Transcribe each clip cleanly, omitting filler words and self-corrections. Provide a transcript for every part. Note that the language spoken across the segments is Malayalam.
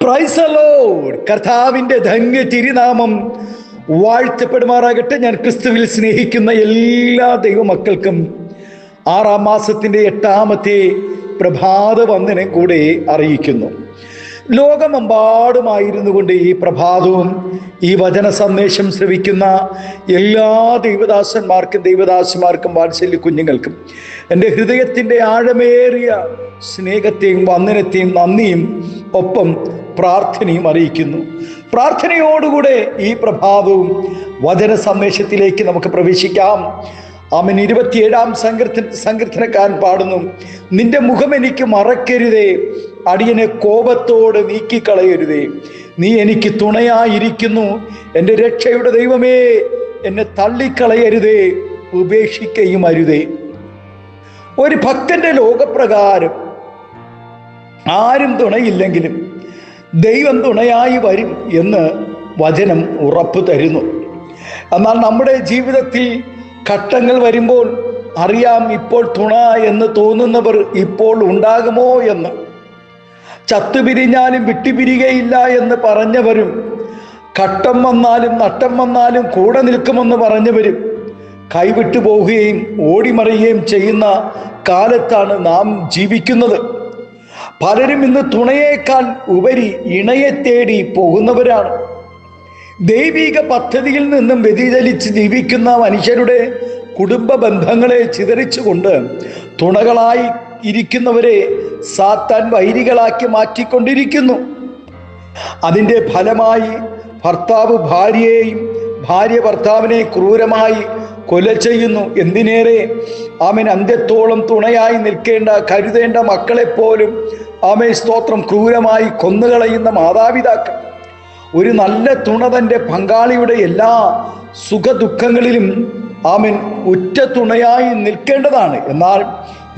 Praise the Lord. കർത്താവിൻ്റെ ധന്യ തിരുനാമം വാഴ്ത്തപ്പെടുമാറാകട്ടെ. ഞാൻ ക്രിസ്തുവിൽ സ്നേഹിക്കുന്ന എല്ലാ ദൈവമക്കൾക്കും 6-ാം മാസത്തിൻ്റെ 8ാമത്തെ പ്രഭാത വന്ദനം കൂടെ അറിയിക്കുന്നു. ലോകമെമ്പാടുമായിരുന്നു കൊണ്ട് ഈ പ്രഭാതവും ഈ വചന സന്ദേശം ശ്രവിക്കുന്ന എല്ലാ ദൈവദാസന്മാർക്കും ദൈവദാസിമാർക്കും വാത്സല്യ കുഞ്ഞുങ്ങൾക്കും എൻ്റെ ഹൃദയത്തിൻ്റെ ആഴമേറിയ സ്നേഹത്തെയും വന്ദനത്തെയും നന്ദിയും ഒപ്പം പ്രാർത്ഥനയും അറിയിക്കുന്നു. പ്രാർത്ഥനയോടുകൂടെ ഈ പ്രഭാതവും വചന സന്ദേശത്തിലേക്ക് നമുക്ക് പ്രവേശിക്കാം. ആമേൻ. 27-ാം സങ്കീർത്തനക്കാരൻ പാടുന്നു, നിന്റെ മുഖം എനിക്ക് മറക്കരുതേ, അടിയനെ കോപത്തോട് നീക്കിക്കളയരുതേ. നീ എനിക്ക് തുണയായിരിക്കുന്നു, എൻ്റെ രക്ഷയുടെ ദൈവമേ, എന്നെ തള്ളിക്കളയരുതേ, ഉപേക്ഷിക്കുകയും അരുതേ. ഒരു ഭക്തന്റെ ലോകപ്രകാരം ആരും തുണയില്ലെങ്കിലും ദൈവം തുണയായി വരും എന്ന് വചനം ഉറപ്പു തരുന്നു. എന്നാൽ നമ്മുടെ ജീവിതത്തിൽ ഘട്ടങ്ങൾ വരുമ്പോൾ അറിയാം, ഇപ്പോൾ തുണ എന്ന് തോന്നുന്നവർ ഇപ്പോൾ ഉണ്ടാകുമോ എന്ന്. ചത്തുപിരിഞ്ഞാലും വിട്ടുപിരികയില്ല എന്ന് പറഞ്ഞവരും, ഘട്ടം വന്നാലും നട്ടം വന്നാലും കൂടെ നിൽക്കുമെന്ന് പറഞ്ഞവരും കൈവിട്ടു പോവുകയും ഓടിമറിയുകയും ചെയ്യുന്ന കാലത്താണ് നാം ജീവിക്കുന്നത്. പലരും ഇന്ന് തുണയേക്കാൾ ഉപരി ഇണയെ തേടി പോകുന്നവരാണ്. ദൈവിക പദ്ധതിയിൽ നിന്നും വ്യതിചലിച്ച് ജീവിക്കുന്ന മനുഷ്യരുടെ കുടുംബ ബന്ധങ്ങളെ ചിതറിച്ചുകൊണ്ട് തുണകളായി ഇരിക്കുന്നവരെ സാത്താൻ വൈരികളാക്കി മാറ്റിക്കൊണ്ടിരിക്കുന്നു. അതിൻ്റെ ഫലമായി ഭർത്താവ് ഭാര്യയെയും ഭാര്യ ഭർത്താവിനെ ക്രൂരമായി കൊല ചെയ്യുന്നു. എന്തിനേറെ ആമേൻ, അന്ത്യത്തോളം തുണയായി നിൽക്കേണ്ട കരുതേണ്ട മക്കളെപ്പോലും ആമേൻ സ്തോത്രം ക്രൂരമായി കൊന്നുകളയുന്ന മാതാപിതാക്കൾ. ഒരു നല്ല തുണ തൻ്റെ പങ്കാളിയുടെ എല്ലാ സുഖദുഃഖങ്ങളിലും ആമേൻ ഉറ്റ തുണയായി നിൽക്കേണ്ടതാണ്. എന്നാൽ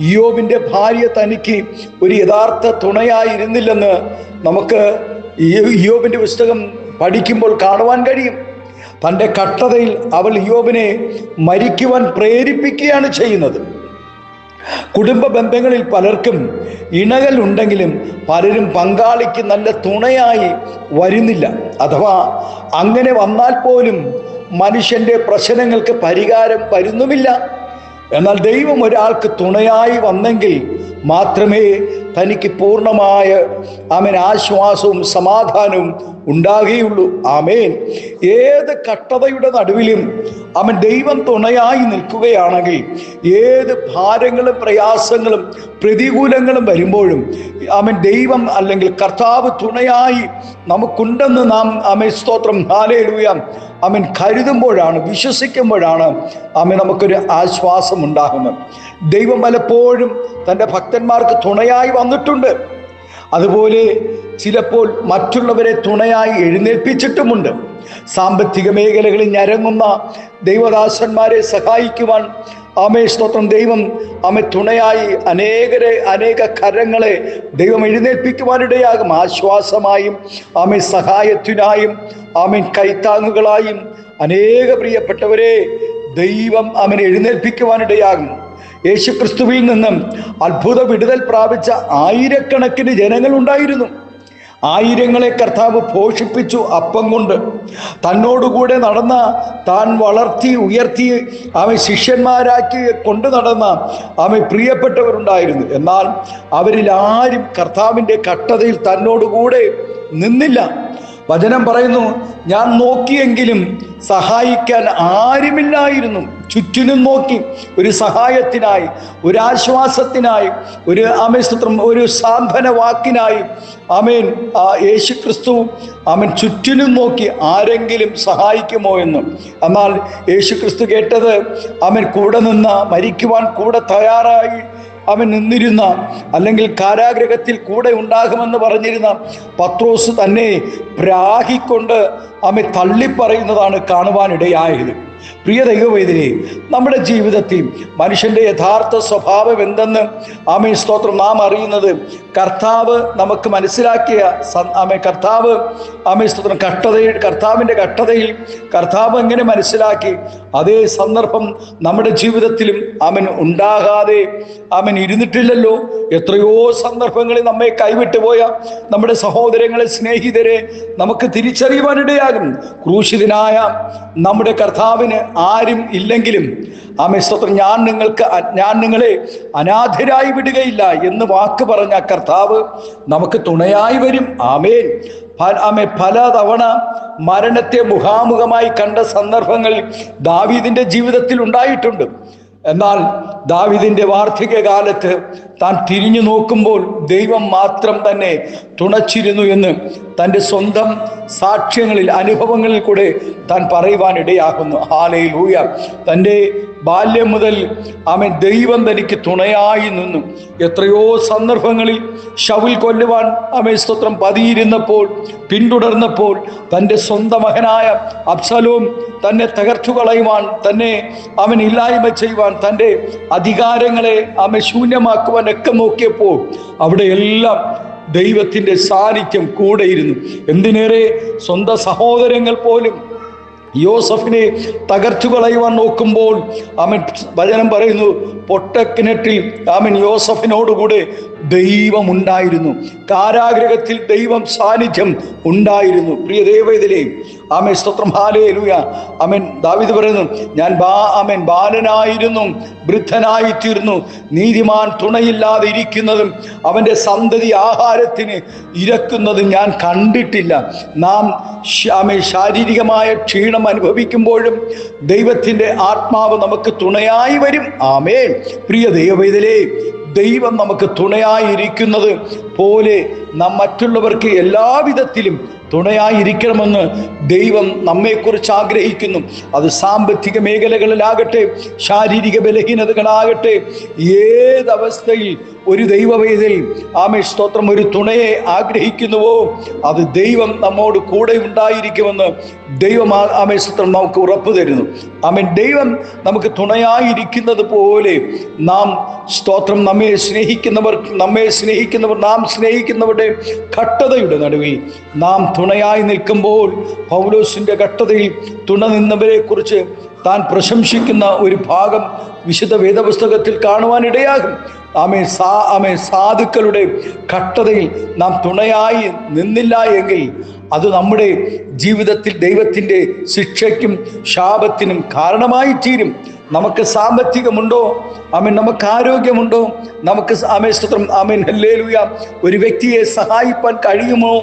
ഇയ്യോബിൻ്റെ ഭാര്യ തനിക്ക് ഒരു യഥാർത്ഥ തുണയായിരുന്നില്ലെന്ന് നമുക്ക് ഇയ്യോബിൻ്റെ പുസ്തകം പഠിക്കുമ്പോൾ കാണുവാൻ കഴിയും. തൻ്റെ കഷ്ടതയിൽ അവൾ ഇയ്യോബിനെ മരിക്കുവാൻ പ്രേരിപ്പിക്കുകയാണ് ചെയ്യുന്നത്. കുടുംബ ബന്ധങ്ങളിൽ പലർക്കും ഇണകൾ ഉണ്ടെങ്കിലും പലരും പങ്കാളിക്ക് നല്ല തുണയായി വരുന്നില്ല. അഥവാ അങ്ങനെ വന്നാൽ പോലും മനുഷ്യൻ്റെ പ്രശ്നങ്ങൾക്ക് പരിഹാരം വരുന്നുമില്ല. എന്നാൽ ദൈവം ഒരാൾക്ക് തുണയായി വന്നെങ്കിൽ മാത്രമേ തനിക്ക് പൂർണ്ണമായ ആമേൻ ആശ്വാസവും സമാധാനവും ഉണ്ടാകുകയുള്ളൂ. ആമേൻ. ഏത് കഷ്ടതയുടെ നടുവിലും അവൻ ദൈവം തുണയായി നിൽക്കുകയാണെങ്കിൽ, ഏത് ഭാരങ്ങളും പ്രയാസങ്ങളും പ്രതികൂലങ്ങളും വരുമ്പോഴും അവൻ ദൈവം അല്ലെങ്കിൽ കർത്താവ് തുണയായി നമുക്കുണ്ടെന്ന് നാം ആമേൻ സ്തോത്രം ഹല്ലേലൂയ ആമേൻ കരുതുമ്പോഴാണ്, വിശ്വസിക്കുമ്പോഴാണ് ആമേൻ നമുക്കൊരു ആശ്വാസം ഉണ്ടാകുന്നത്. ദൈവം പലപ്പോഴും തൻ്റെ ഭക്തന്മാർക്ക് തുണയായി വന്നിട്ടുണ്ട്. അതുപോലെ ചിലപ്പോൾ മറ്റുള്ളവരെ തുണയായി എഴുന്നേൽപ്പിച്ചിട്ടുമുണ്ട്. സാമ്പത്തിക മേഖലകളിൽ ഞരങ്ങുന്ന ദൈവദാസന്മാരെ സഹായിക്കുവാൻ ആമേ സ്തോത്രം ദൈവം ആമേ തുണയായി അനേക കരങ്ങളെ ദൈവം എഴുന്നേൽപ്പിക്കുവാനിടയാകും. ആശ്വാസമായും ആമേ സഹായത്തിനായും ആമേൻ കൈത്താങ്ങുകളായും അനേക പ്രിയപ്പെട്ടവരെ ദൈവം അവനെ എഴുന്നേൽപ്പിക്കുവാനിടയാകും. യേശുക്രിസ്തുവിൽ നിന്നും അത്ഭുത വിടുതൽ പ്രാപിച്ച ആയിരക്കണക്കിന് ജനങ്ങൾ ഉണ്ടായിരുന്നു. ആയിരങ്ങളെ കർത്താവ് പോഷിപ്പിച്ചു അപ്പം കൊണ്ട്. തന്നോടുകൂടെ നടന്ന, താൻ വളർത്തി ഉയർത്തി അവൻ ശിഷ്യന്മാരാക്കി കൊണ്ടു നടന്ന അവൻ പ്രിയപ്പെട്ടവരുണ്ടായിരുന്നു. എന്നാൽ അവരിൽ ആരും കർത്താവിൻ്റെ കഷ്ടതയിൽ തന്നോടുകൂടെ നിന്നില്ല. വചനം പറയുന്നു, ഞാൻ നോക്കിയെങ്കിലും സഹായിക്കാൻ ആരുമില്ലായിരുന്നു. ചുറ്റിനും നോക്കി ഒരു സഹായത്തിനായി, ഒരു ആശ്വാസത്തിനായി, ഒരു ആമേൻ ഒരു സാന്ത്വന വാക്കിനായി ആമേൻ യേശുക്രിസ്തു ആമേൻ ചുറ്റിനും നോക്കി ആരെങ്കിലും സഹായിക്കുമോ എന്ന്. എന്നാൽ യേശുക്രിസ്തു കേട്ടത് ആമേൻ കൂടെ നിന്ന, മരിക്കുവാൻ കൂടെ തയ്യാറായി അവൻ നിന്നിരുന്ന, അല്ലെങ്കിൽ കാരാഗ്രഹത്തിൽ കൂടെ ഉണ്ടാകുമെന്ന് പറഞ്ഞിരുന്ന പത്രോസ് തന്നെ പ്രാഹിക്കൊണ്ട് അവൻ തള്ളിപ്പറയുന്നതാണ് കാണുവാനിടയായത്. പ്രിയ ദൈവവൈദ്യരെ, നമ്മുടെ ജീവിതത്തിൽ മനുഷ്യന്റെ യഥാർത്ഥ സ്വഭാവം എന്തെന്ന് ആമേൻ സ്തോത്രം നാം അറിയുന്നത് കർത്താവ് നമുക്ക് മനസ്സിലാക്കിയ കർത്താവ് ആമേൻ സ്തോത്രം കർത്താവിൻ്റെ കഷ്ടതയിൽ കർത്താവ് എങ്ങനെ മനസ്സിലാക്കി അതേ സന്ദർഭം നമ്മുടെ ജീവിതത്തിലും അവൻ ഉണ്ടാകാതെ അവൻ ഇരുന്നിട്ടില്ലല്ലോ. എത്രയോ സന്ദർഭങ്ങളിൽ നമ്മെ കൈവിട്ടുപോയ നമ്മുടെ സഹോദരങ്ങളെ, സ്നേഹിതരെ നമുക്ക് തിരിച്ചറിയുവാനിടയാകും. ക്രൂശിതനായ നമ്മുടെ കർത്താവിന് ആരും ഇല്ലെങ്കിലും ആമേൻ സ്തോത്രം ഞാൻ നിങ്ങളെ അനാഥരായി വിടുകയില്ല എന്ന് വാക്ക് പറഞ്ഞ കർത്താവ് നമുക്ക് തുണയായി വരും. ആമേൻ. പലതവണ മരണത്തെ മുഖാമുഖമായി കണ്ട സന്ദർഭങ്ങൾ ദാവീദിന്റെ ജീവിതത്തിൽ ഉണ്ടായിട്ടുണ്ട്. എന്നാൽ ദാവീദിന്റെ വാർദ്ധക്യകാലത്ത് താൻ തിരിഞ്ഞു നോക്കുമ്പോൾ ദൈവം മാത്രം തന്നെ തുണച്ചിരുന്നു എന്ന് തൻ്റെ സ്വന്തം സാക്ഷ്യങ്ങളിൽ, അനുഭവങ്ങളിൽ കൂടെ താൻ പറയുവാനിടയാകുന്നു. ഹല്ലേലൂയ. തൻ്റെ ബാല്യം മുതൽ അവൻ ദൈവം തനിക്ക് തുണയായി നിന്നു. എത്രയോ സന്ദർഭങ്ങളിൽ ശൗൽ കൊല്ലുവാൻ അവൻ സ്തോത്രം പതിയിരുന്നപ്പോൾ, പിന്തുടർന്നപ്പോൾ തൻ്റെ സ്വന്തം മകനായ അബ്സലോം തന്നെ തകർത്തു കളയുവാൻ, തന്നെ അവൻ ഇല്ലായ്മ ചെയ്യുവാൻ, തൻ്റെ അധികാരങ്ങളെ അവൻ ശൂന്യമാക്കുവാൻ ഒക്കെ നോക്കിയപ്പോൾ അവിടെയെല്ലാം ദൈവത്തിൻ്റെ സാന്നിധ്യം കൂടെയിരുന്നു. എന്തിനേറെ സ്വന്തം സഹോദരങ്ങൾ പോലും യോസഫിനെ തകർത്തു കളയുവാൻ നോക്കുമ്പോൾ അവൻ വചനം പറയുന്നു, പൊട്ടക്കിണറ്റിൽ അവൻ യോസഫിനോടുകൂടെ ദൈവമുണ്ടായിരുന്നു. കാരാഗ്രഹത്തിൽ ദൈവം സാന്നിധ്യം ഉണ്ടായിരുന്നു. പ്രിയ ദൈവത്തിലെ ആമേൻ സ്തോത്രം. ഹല്ലേലൂയ. ആമേൻ. ദാവീദ് പറയുന്നു, ഞാൻ ബാലനായിരുന്നു, വൃദ്ധനായി തീർന്നു, നീതിമാൻ തുണയില്ലാതെ ഇരിക്കുന്നതും അവൻ്റെ സന്തതി ആഹാരത്തിന് ഇരക്കുന്നതും ഞാൻ കണ്ടിട്ടില്ല. നാം ശാരീരികമായ ക്ഷീണം അനുഭവിക്കുമ്പോഴും ദൈവത്തിൻ്റെ ആത്മാവ് നമുക്ക് തുണയായി വരും. ആമേൻ. പ്രിയ ദൈവവേദലേ, ദൈവം നമുക്ക് തുണയായിരിക്കുന്നത് പോലെ നാം മറ്റുള്ളവർക്ക് എല്ലാവിധത്തിലും തുണയായിരിക്കണമെന്ന് ദൈവം നമ്മെക്കുറിച്ച് ആഗ്രഹിക്കുന്നു. അത് സാമ്പത്തിക മേഖലകളിലാകട്ടെ, ശാരീരിക ബലഹീനതകളാകട്ടെ, ഏതവസ്ഥയിൽ ഒരു ദൈവവേദൽ ആമേൻ സ്തോത്രം ഒരു തുണയെ ആഗ്രഹിക്കുന്നുവോ അത് ദൈവം നമ്മോട് കൂടെ ഉണ്ടായിരിക്കുമെന്ന് ദൈവം ആമേൻ സ്തോത്രം നമുക്ക് ഉറപ്പ് തരുന്നു. ആമേൻ. ദൈവം നമുക്ക് തുണയായിരിക്കുന്നത് പോലെ നാം സ്തോത്രം നമ്മെ സ്നേഹിക്കുന്നവർ നാം സ്നേഹിക്കുന്നവരുടെ കഷ്ടതയുടെ നടുവിൽ നാം തുണയായി നിൽക്കുമ്പോൾ പൗലോസിന്റെ കഷ്ടതയിൽ തുണ നിന്നവരെ കുറിച്ച് താൻ പ്രശംസിക്കുന്ന ഒരു ഭാഗം വിശുദ്ധ വേദപുസ്തകത്തിൽ കാണുവാനിടയാകും. സാധുക്കളുടെ കഷ്ടതയിൽ നാം തുണയായി നിന്നില്ല എങ്കിൽ അത് നമ്മുടെ ജീവിതത്തിൽ ദൈവത്തിൻ്റെ ശിക്ഷയ്ക്കും ശാപത്തിനും കാരണമായി തീരും. നമുക്ക് സാമ്പത്തികമുണ്ടോ, നമുക്ക് ആരോഗ്യമുണ്ടോ, നമുക്ക് സ്തോത്രം ഹല്ലേലൂയ ഒരു വ്യക്തിയെ സഹായിപ്പാൻ കഴിയുമോ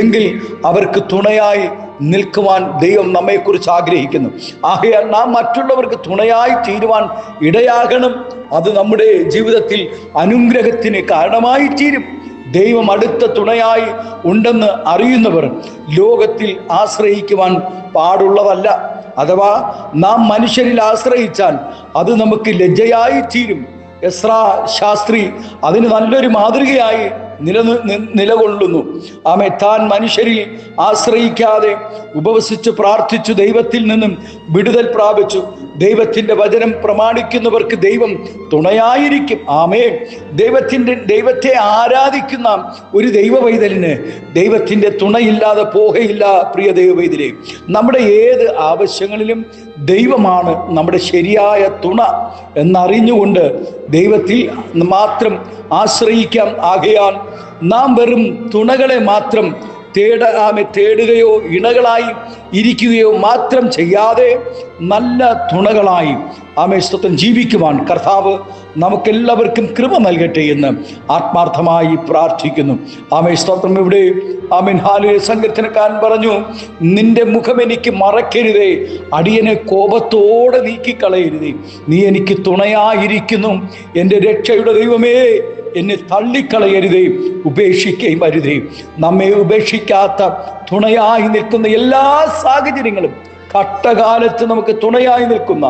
എങ്കിൽ അവർക്ക് തുണയായി നിൽക്കുവാൻ ദൈവം നമ്മെക്കുറിച്ച് ആഗ്രഹിക്കുന്നു. ആകയാൽ നാം മറ്റുള്ളവർക്ക് തുണയായി തീരുവാൻ ഇടയാകണം. അത് നമ്മുടെ ജീവിതത്തിൽ അനുഗ്രഹത്തിന് കാരണമായി തീരും. ദൈവം അടുത്ത തുണയായി ഉണ്ടെന്ന് അറിയുന്നവർ ലോകത്തിൽ ആശ്രയിക്കുവാൻ പാടുള്ളതല്ല. അഥവാ നാം മനുഷ്യരിൽ ആശ്രയിച്ചാൽ അത് നമുക്ക് ലജ്ജയായി തീരും. എസ്രാ ശാസ്ത്രി അതിന് നല്ലൊരു മാതൃകയായി നിലകൊള്ളുന്നു. താൻ മനുഷ്യരിൽ ആശ്രയിക്കാതെ ഉപവസിച്ച് പ്രാർത്ഥിച്ചു ദൈവത്തിൽ നിന്നും വിടുതൽ പ്രാപിച്ചു. ദൈവത്തിൻ്റെ വചനം പ്രമാണിക്കുന്നവർക്ക് ദൈവം തുണയായിരിക്കും. ആമേൻ. ദൈവത്തെ ആരാധിക്കുന്ന ഒരു ദൈവവൈതലിന് ദൈവത്തിൻ്റെ തുണയില്ലാതെ പോകയില്ല. പ്രിയ ദൈവവൈതലേ, നമ്മുടെ ഏത് ആവശ്യങ്ങളിലും ദൈവമാണ് നമ്മുടെ ശരിയായ തുണ എന്നറിഞ്ഞുകൊണ്ട് ദൈവത്തിൽ മാത്രം ആശ്രയിക്കാം. ആകയാൽ നാം വെറും തുണകളെ മാത്രം തേടുകയോ ഇണകളായി ഇരിക്കുകയോ മാത്രം ചെയ്യാതെ നല്ല തുണകളായി സ്തോത്രം ജീവിക്കുവാൻ കർത്താവ് നമുക്കെല്ലാവർക്കും കൃപ നൽകട്ടെ എന്ന് ആത്മാർത്ഥമായി പ്രാർത്ഥിക്കുന്നു. സ്തോത്രം. ഇവിടെ ഹല്ലേലൂയ സങ്കീർത്തനക്കാരൻ പറഞ്ഞു, നിന്റെ മുഖം എനിക്ക് മറക്കരുതേ, അടിയനെ കോപത്തോടെ നീക്കിക്കളയരുതേ, നീ എനിക്ക് തുണയായിരിക്കുന്നു. എൻ്റെ രക്ഷയുടെ ദൈവമേ, എന്നെ തള്ളിക്കളയരുതേ, ഉപേക്ഷിക്കുകയും അരുതേ. നമ്മെ ഉപേക്ഷിക്കാത്ത തുണയായി നിൽക്കുന്ന എല്ലാ സാഹചര്യങ്ങളും കഷ്ടകാലത്ത് നമുക്ക് തുണയായി നിൽക്കുന്ന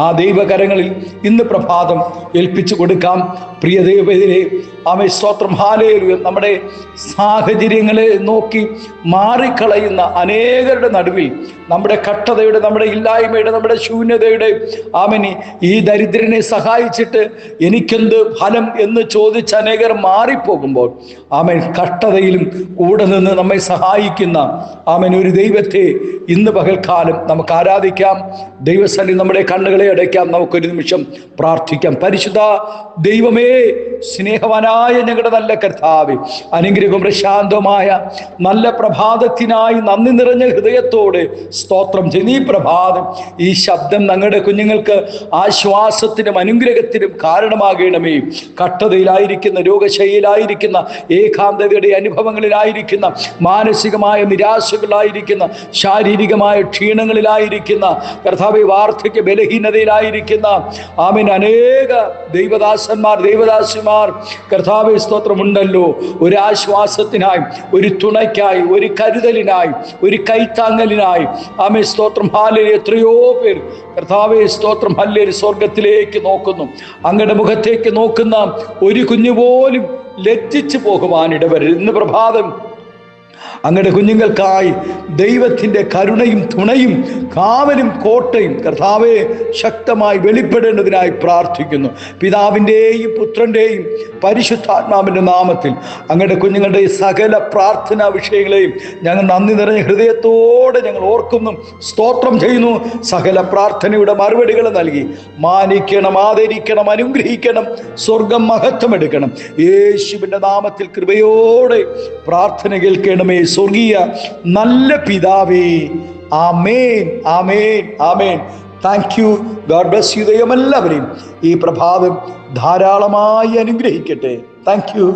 ആ ദൈവകരങ്ങളിൽ ഇന്ന് പ്രഭാതം ഏൽപ്പിച്ചു കൊടുക്കാം. പ്രിയ ദൈവത്തിലെ ആമേൻ, സ്തോത്രം, ഹല്ലേലൂയ. നമ്മുടെ സാഹചര്യങ്ങളെ നോക്കി മാറിക്കളയുന്ന അനേകരുടെ നടുവിൽ നമ്മുടെ കഷ്ടതയുടെ, നമ്മുടെ ഇല്ലായ്മയുടെ, നമ്മുടെ ശൂന്യതയുടെ ആമേൻ, ഈ ദരിദ്രനെ സഹായിച്ചിട്ട് എനിക്കെന്ത് ഫലം എന്ന് ചോദിച്ച് അനേകർ മാറിപ്പോകുമ്പോൾ ആമേൻ, കഷ്ടതയിലും കൂടെ നിന്ന് നമ്മെ സഹായിക്കുന്ന ആമേൻ ഒരു ദൈവത്തെ ഇന്ന് പകൽക്കാലം നമുക്ക് ആരാധിക്കാം. ദൈവസന്നിധി നമ്മുടെ കണ്ണുകളെ അടയ്ക്കാം. നമുക്കൊരു നിമിഷം പ്രാർത്ഥിക്കാം. പരിശുദ്ധ ദൈവമേ, സ്നേഹവാനായ ഞങ്ങളുടെ നല്ല കർത്താവേ, അനുഗ്രഹവും പ്രശാന്തമായ നല്ല പ്രഭാതത്തിനായി നന്ദി നിറഞ്ഞ ഹൃദയത്തോടെ സ്തോത്രം ചെയ്യുന്നു. ഈ പ്രഭാതം, ഈ ശബ്ദം ഞങ്ങളുടെ കുഞ്ഞുങ്ങൾക്ക് ആശ്വാസത്തിനും അനുഗ്രഹത്തിനും കാരണമാകണമേ. കഷ്ടതയിലായിരിക്കുന്ന, രോഗശൈലിയിലായിരിക്കുന്ന, ഏകാന്തതയുടെ അനുഭവങ്ങളിലായിരിക്കുന്ന, മാനസികമായ നിരാശകളായിരിക്കുന്ന, ശാരീരികമായ ക്ഷീണങ്ങളിലായിരിക്കുന്ന കർത്താവേ, വാർദ്ധക്യ ബലഹീനതയിലായിരിക്കുന്ന ആമേൻ അനേക ദൈവദാസന്മാർ, ദൈവദാസിമാർ കർത്താവേ സ്തോത്രമുണ്ടല്ലോ. ഒരു ആശ്വാസത്തിനായി, ഒരു തുണയ്ക്കായി, ഒരു കരുതലിനായി, ഒരു കൈത്താങ്ങലിനായി ആമേൻ സ്തോത്രം, ഹല്ലേലൂയ. എത്രയോ പേർ കർത്താവേ സ്തോത്രം, ഹല്ലേലൂയ, സ്വർഗത്തിലേക്ക് നോക്കുന്നു. അങ്ങയുടെ മുഖത്തേക്ക് നോക്കുന്ന ഒരു കുഞ്ഞു പോലും ലജ്ജിച്ചു പോകുവാനിടവരരുത്. ഇന്ന് പ്രഭാതം അങ്ങയുടെ കുഞ്ഞുങ്ങൾക്കായി ദൈവത്തിൻ്റെ കരുണയും തുണയും കാവലും കോട്ടയും കർത്താവെ ശക്തമായി വെളിപ്പെടേണ്ടതിനായി പ്രാർത്ഥിക്കുന്നു. പിതാവിൻ്റെയും പുത്രൻ്റെയും പരിശുദ്ധാത്മാവിൻ്റെ നാമത്തിൽ അങ്ങയുടെ കുഞ്ഞുങ്ങളുടെ സകല പ്രാർത്ഥനാ വിഷയങ്ങളെയും ഞങ്ങൾ നന്ദി നിറഞ്ഞ ഹൃദയത്തോടെ ഞങ്ങൾ ഓർക്കുന്നു, സ്തോത്രം ചെയ്യുന്നു. സകല പ്രാർത്ഥനയുടെ മറുപടികൾ നൽകി മാനിക്കണം, ആദരിക്കണം, അനുഗ്രഹിക്കണം, സ്വർഗം മഹത്വമെടുക്കണം. യേശുവിൻ്റെ നാമത്തിൽ കൃപയോടെ പ്രാർത്ഥന കേൾക്കണമേ സ്വർഗീയ നല്ല പിതാവേ. Amen, amen, amen. Thank you. God bless you. ദൈവം എല്ലാവരെയും ഈ പ്രഭാതം ധാരാളമായി അനുഗ്രഹിക്കട്ടെ. Thank U.